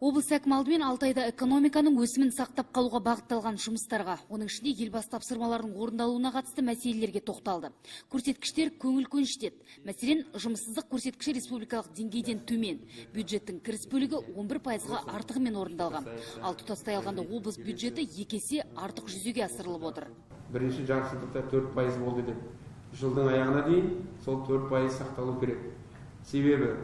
Облыс әкімі алдымен 6 айда экономиканың өсімін сақтап қалуға бағытталған жұмыстарға, оның ішінде елбасы тапсырмаларының орындалуына қатысты мәселелерге тоқталды. Көрсеткіштер көңіл көншітеді. Мәселен, жұмыссыздық көрсеткіші республикалық деңгейден төмен. Бюджеттің кіріс бөлігі 11%-ға артығымен орындалған. Ал тұтастай алғанда облыс бюджеті 2 есе артық жүзеге асырылып отыр. Бірінші жартыжылдықта 4% болды деп, жылдың аяғына дейін сол 4% сақталу керек. Себебі,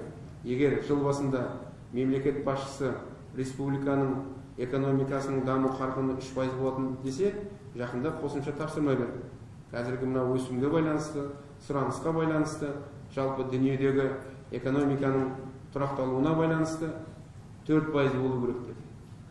егер жыл басында мемлекет басшысы республиканың экономикасының даму қарқыны 3% болатын десе, жақында қосымша тапсырма берді. Қазіргі мына өсімге байланысты, сұранысқа байланысты, жалпы дүниедегі экономиканың тұрақталуына байланысты 4% болу керек деді.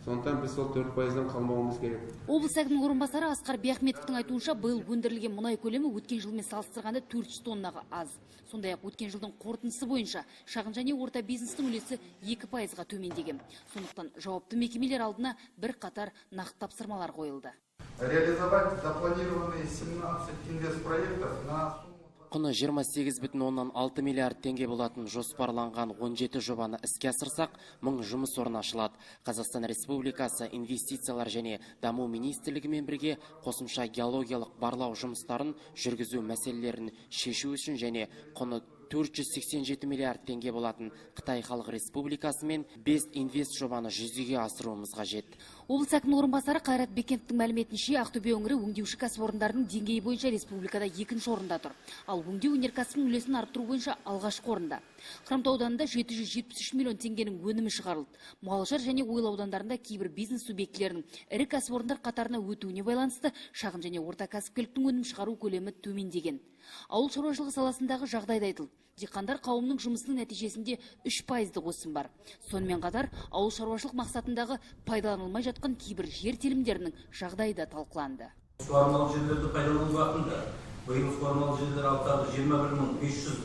Сондықтан біз сол 4%-дан қалмауымыз керек. Облыс әкімінің орынбасары Асқар Бияхметовтың айтуынша, биыл өндірілген мұнай көлемі өткен жылмен салыстырғанда 400 тоннаға аз. Сондай-ақ өткен жылдың қорытындысы бойынша шағын және орта бизнестің үлесі 2%-ға төмендеген. Сондықтан жауапты мекемелер алдына бір қатар нақты тапсырмалар қойылды. Реализовать запланированные 17 инвестпроектов на Құны 28,6 миллиард теңге болатын жоспарланған 17 жобаны іске асырсақ, 1000 жұмыс орны ашылады. Қазақстан Республикасы инвестициялар және даму министрлігімен бірге қосымша геологиялық барлау жұмыстарын жүргізу мәселелерін шешу үшін және құны 487 миллиард теңге болатын Қытай Халық Республикасымен 5 инвест жобаны жүзеге асыруымыз қажет. Облыс әкімінің орынбасары Қайрат Бекенттің мәліметінше, Ақтөбе өңірі өңдеуші кәсіпорындардың деңгейі бойынша республикада 2-ші орында тұр. Ал өңдеу өнеркәсібінің үлесін арттыру бойынша алғашқы орында. Хромтау ауданында 773 миллион теңгенің өнімі шығарылды. Мұғалжар және Ойыл аудандарында кейбір бизнес субъектілерінің ірі кәсіпорындар қатарына өтуіне байланысты шағын және орта кәсіпкерліктің өнім шығару көлемі төмендеген. Ауыл шаруашылығы саласындағы жағдайды айтылды. Диқандар қауымның жұмысының нәтижесінде 3%-ды өсім бар. Сонымен қатар, ауыл шаруашылық мақсатындағы пайдаланылмай жатқан кейбір жер телімдерінің жағдайы да талқыланды. Суармалы жерлерді пайдалану бағытында биыл суармалы жерлер алқабы 21.500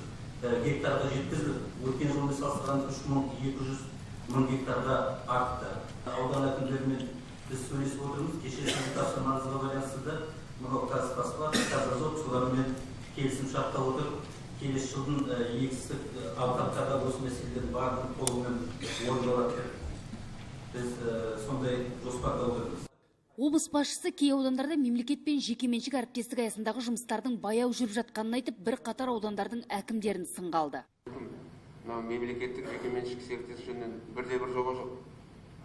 гектарға жеткізіліп, өткен жылмен салыстырғанда 3.200 гектарға артты. Аудан әкімдерімен біз сөйлесіп отырмыз. Кеше сіздің тапсырмаңызға байланысты мынау қазпаспа, қазазот солармен келісім шартта отырып, келесі жылдың егістік алқаптарда осы мәселелердің барлығын толығымен орындалады. Біз сондай жоспарда отырмыз. Облыс басшысы кей аудандарда мемлекет пен жекеменшік әріптестік аясындағы жұмыстардың баяу жүріп жатқанын айтып, бір қатар аудандардың әкімдерін сынға алды. Мемлекеттік жекеменшік серіктестік жөнінен бірде-бір жоба жоқ.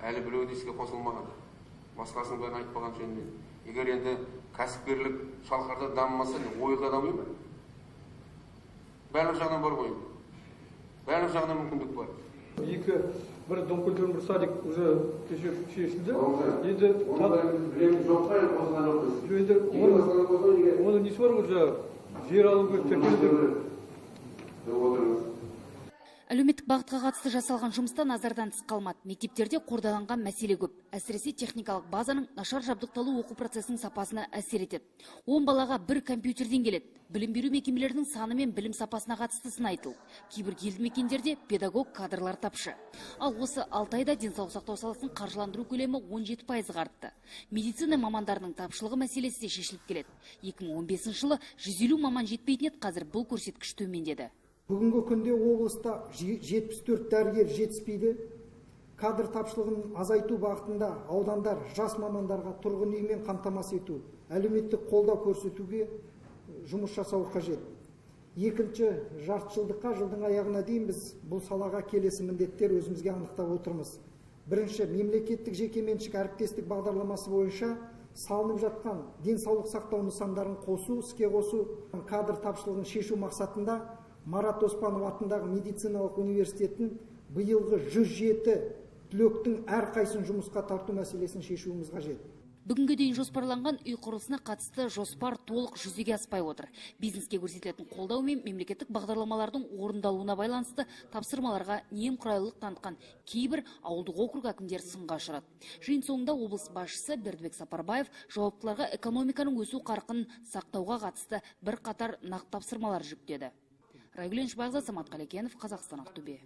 Әлі біреуі іске қосылмаған. Басқасының бәрін айтпаған жөнінен. Егер енді кәсіпкерлік шалқарда дамымаса, ойылда дамай ма? Барлық жағынан бар ғой. Барлық жағынан мүмкіндік бар. Бір дом культурный, бір садик уже шешілді. Енді оны несі бар уже жер алу керек. Әлеуметтік бағытқа қатысты жасалған жұмыста назардан тыс қалмады. Мектептерде қордаланған мәселе көп. Әсіресе техникалық базаның нашар жабдықталу оқу процесінің сапасына әсер етеді. 10 балаға бір компьютерден келеді. Білім беру мекемелерінің саны мен білім сапасына қатысты сын айтылды. Кейбір елді мекендерде педагог кадрлар тапшы. Ал осы 6 айда денсаулық сақтау саласын қаржыландыру көлемі 17%-ға артты. Медицина мамандарының тапшылығы мәселесі де шешіліп келеді. 2015 жылы 150 маман жетпейтін еді, қазір бұл көрсеткіш төмендеді. Бүгінгі күнде облыста 74 дәрігер жетіспейді. Кадр тапшылығын азайту бағытында аудандар жас мамандарға тұрғын үймен қамтамасыз ету, әлеуметтік қолдау көрсетуге жұмыс жасау қажет. Екінші жартыжылдыққа жылдың аяғына дейін біз бұл салаға келесі міндеттер өзімізге анықтап отырмыз. Бірінші, мемлекеттік жекеменшік әріптестік бағдарламасы бойынша салынып жатқан денсаулық сақтау нысандарын іске қосу, кадр тапшылығын шешу мақсатында Марат Оспанов атындағы медициналық университетін биылғы 107 түлектің әрқайсысын жұмысқа тарту мәселесін шешуіміз қажет. Бүгінге дейін жоспарланған үй құрылысына қатысты жоспар толық жүзеге аспай отыр. Бизнеске көрсетілетін қолдау мен мемлекеттік бағдарламалардың орындалуына байланысты тапсырмаларға немқұрайлылық танытқан кейбір ауылдық округ әкімдері сынға ұшырады. Жиын соңында облыс басшысы Бердібек Сапарбаев жауаптыларға экономиканың өсу қарқынын сақтауға қатысты бір қатар нақты тапсырмалар жүктеді. Райгүл Эншбайқызы, Самат Қалекенов, Қазақстан, Ақтөбе.